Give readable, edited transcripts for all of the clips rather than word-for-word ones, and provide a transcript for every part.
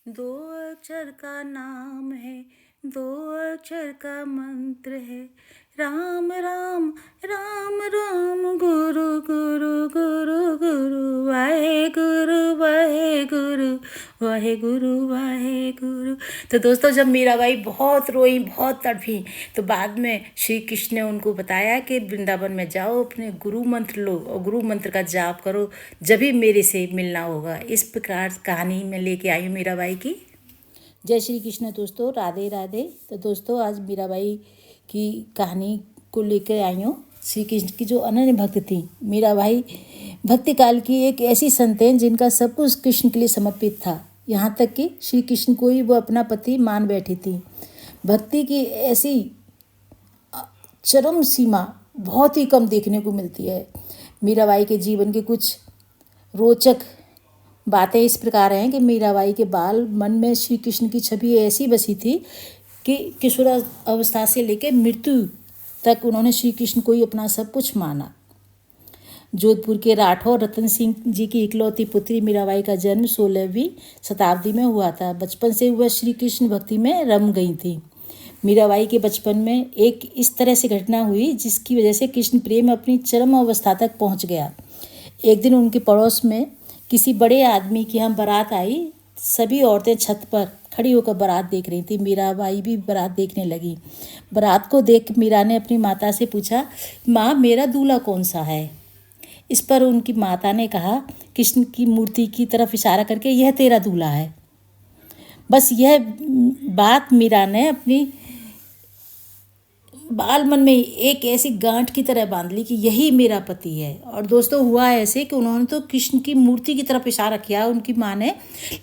दो अक्षर का नाम है, दो अक्षर का मंत्र है। राम राम राम राम, गुरु गुरु गुरु गुरु, वाहे गुरु वाहे गुरु, वाहे गुरु वाहे गुरु। तो दोस्तों, जब मीराबाई बहुत रोई, बहुत तड़फी, तो बाद में श्री कृष्ण ने उनको बताया कि वृंदावन में जाओ, अपने गुरु मंत्र लो और गुरु मंत्र का जाप करो, जब भी मेरे से मिलना होगा। इस प्रकार कहानी में लेके आई हूँ मीराबाई की। जय श्री कृष्ण दोस्तों, राधे राधे। तो दोस्तों, आज मीराबाई की कहानी को लेकर आई हूँ। श्री कृष्ण की जो अनन्य भक्त थी मीराबाई, भक्ति काल की एक ऐसी संत हैं जिनका सब कुछ कृष्ण के लिए समर्पित था। यहाँ तक कि श्री कृष्ण को ही वो अपना पति मान बैठी थी। भक्ति की ऐसी चरम सीमा बहुत ही कम देखने को मिलती है। मीराबाई के जीवन के कुछ रोचक बातें इस प्रकार हैं कि मीराबाई के बाल मन में श्री कृष्ण की छवि ऐसी बसी थी कि किशोर अवस्था से लेकर मृत्यु तक उन्होंने श्री कृष्ण को ही अपना सब कुछ माना। जोधपुर के राठौर रतन सिंह जी की इकलौती पुत्री मीराबाई का जन्म 16वीं शताब्दी में हुआ था। बचपन से वह श्री कृष्ण भक्ति में रम गई थी। मीराबाई के बचपन में एक इस तरह से घटना हुई जिसकी वजह से कृष्ण प्रेम अपनी चरम अवस्था तक पहुंच गया। एक दिन उनके पड़ोस में किसी बड़े आदमी की यहाँ बारात आई। सभी औरतें छत पर खड़ी होकर बारात देख रही थी। मीराबाई भी बारात देखने लगी। बारात को देख मीरा ने अपनी माता से पूछा, माँ, मेरा दूल्हा कौन सा है? इस पर उनकी माता ने कहा, कृष्ण की मूर्ति की तरफ इशारा करके, यह तेरा दूल्हा है। बस यह बात मीरा ने अपनी बाल मन में एक ऐसी गांठ की तरह बांध ली कि यही मेरा पति है। और दोस्तों, हुआ ऐसे कि उन्होंने तो कृष्ण की मूर्ति की तरफ इशारा किया, उनकी माँ ने,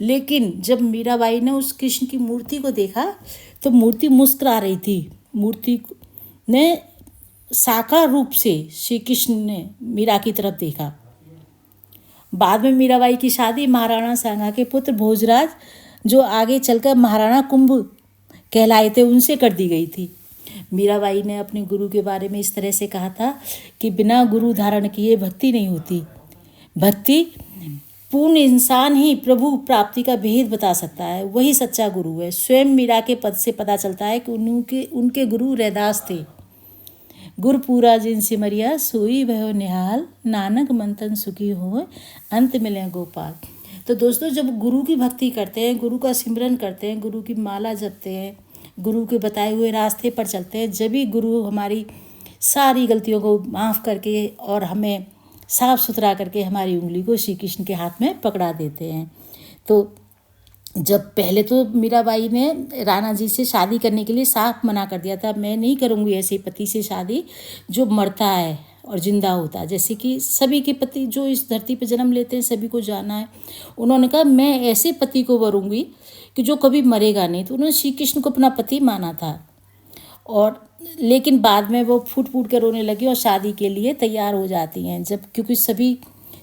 लेकिन जब मीराबाई ने उस कृष्ण की मूर्ति को देखा तो मूर्ति मुस्कुरा रही थी। मूर्ति ने साकार रूप से श्री कृष्ण ने मीरा की तरफ देखा। बाद में मीराबाई की शादी महाराणा सांगा के पुत्र भोजराज, जो आगे चलकर महाराणा कुंभ कहलाए थे, उनसे कर दी गई थी। मीराबाई ने अपने गुरु के बारे में इस तरह से कहा था कि बिना गुरु धारण किए भक्ति नहीं होती। भक्ति पूर्ण इंसान ही प्रभु प्राप्ति का भेद बता सकता है, वही सच्चा गुरु है। स्वयं मीरा के पद से पता चलता है कि उनके गुरु रैदास थे। गुरपुरा जिन सिमरिया सोई भयो निहाल, नानक मंथन सुखी हो अंत मिले गोपाल। तो दोस्तों, जब गुरु की भक्ति करते हैं, गुरु का सिमरन करते हैं, गुरु की माला जपते हैं, गुरु के बताए हुए रास्ते पर चलते हैं, जब भी गुरु हमारी सारी गलतियों को माफ़ करके और हमें साफ सुथरा करके हमारी उंगली को श्री कृष्ण के हाथ में पकड़ा देते हैं। तो जब पहले तो मीराबाई ने राणा जी से शादी करने के लिए साफ मना कर दिया था, मैं नहीं करूँगी ऐसे पति से शादी जो मरता है और जिंदा होता है। जैसे कि सभी के पति जो इस धरती पर जन्म लेते हैं, सभी को जाना है। उन्होंने कहा, मैं ऐसे पति को वरूँगी कि जो कभी मरेगा नहीं। तो उन्होंने श्री कृष्ण को अपना पति माना था। और लेकिन बाद में वो फूट फूट कर रोने लगी और शादी के लिए तैयार हो जाती हैं। जब क्योंकि सभी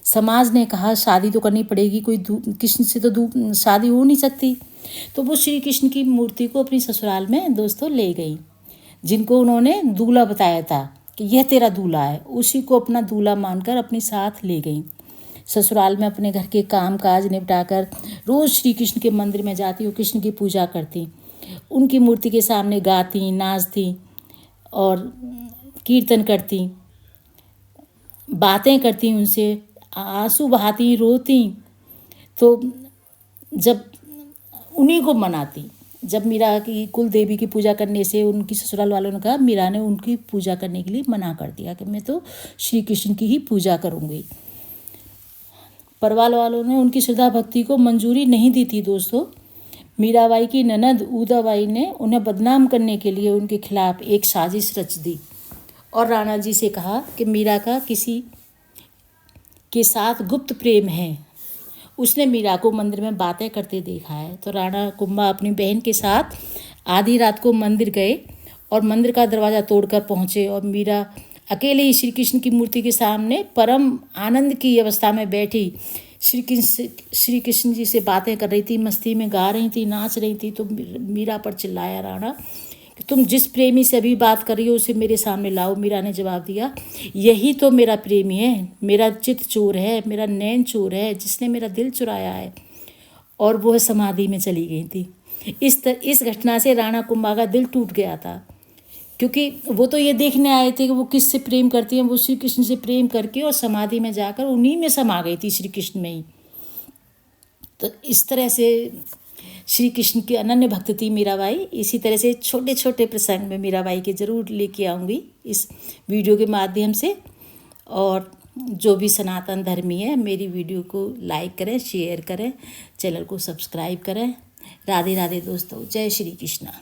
समाज ने कहा शादी तो करनी पड़ेगी, कोई कृष्ण से तो शादी हो नहीं सकती, तो वो श्री कृष्ण की मूर्ति को अपनी ससुराल में दोस्तों ले गई। जिनको उन्होंने दूल्हा बताया था कि यह तेरा दूल्हा है, उसी को अपना दूल्हा मानकर अपने साथ ले गई। ससुराल में अपने घर के काम काज निपटाकर रोज़ श्री कृष्ण के मंदिर में जाती और कृष्ण की पूजा करती। उनकी मूर्ति के सामने गाती, नाचती और कीर्तन करती, बातें करती, उनसे आंसू बहाती, रोती। तो जब उन्हीं को मनाती, जब मीरा की कुल देवी की पूजा करने से उनकी ससुराल वालों ने कहा, मीरा ने उनकी पूजा करने के लिए मना कर दिया कि मैं तो श्री कृष्ण की ही पूजा करूँगी। परिवार वालों ने उनकी श्रद्धा भक्ति को मंजूरी नहीं दी थी। दोस्तों, मीराबाई की ननद उदाबाई ने उन्हें बदनाम करने के लिए उनके खिलाफ एक साजिश रच दी और राणा जी से कहा कि मीरा का किसी के साथ गुप्त प्रेम है। उसने मीरा को मंदिर में बातें करते देखा है। तो राणा कुंभा अपनी बहन के साथ आधी रात को मंदिर गए और मंदिर का दरवाज़ा तोड़कर पहुँचे और मीरा अकेले ही श्री कृष्ण की मूर्ति के सामने परम आनंद की अवस्था में बैठी श्री कृष्ण जी से बातें कर रही थी, मस्ती में गा रही थी, नाच रही थी। तो मीरा पर चिल्लाया राणा कि तुम जिस प्रेमी से अभी बात कर रही हो उसे मेरे सामने लाओ। मीरा ने जवाब दिया, यही तो मेरा प्रेमी है, मेरा चित चोर है, मेरा नैन चोर है, जिसने मेरा दिल चुराया है। और वह समाधि में चली गई थी। इस घटना से राणा कुंभा का दिल टूट गया था, क्योंकि वो तो ये देखने आए थे कि वो किससे प्रेम करती हैं। वो श्री कृष्ण से प्रेम करके और समाधि में जाकर उन्हीं में समा गई थी, श्री कृष्ण में ही। तो इस तरह से श्री कृष्ण की अनन्य भक्त थी मीराबाई। इसी तरह से छोटे छोटे प्रसंग में मीराबाई के ज़रूर लेके आऊँगी इस वीडियो के माध्यम से। और जो भी सनातन धर्मी है, मेरी वीडियो को लाइक करें, शेयर करें, चैनल को सब्सक्राइब करें। राधे राधे दोस्तों, जय श्री कृष्णा।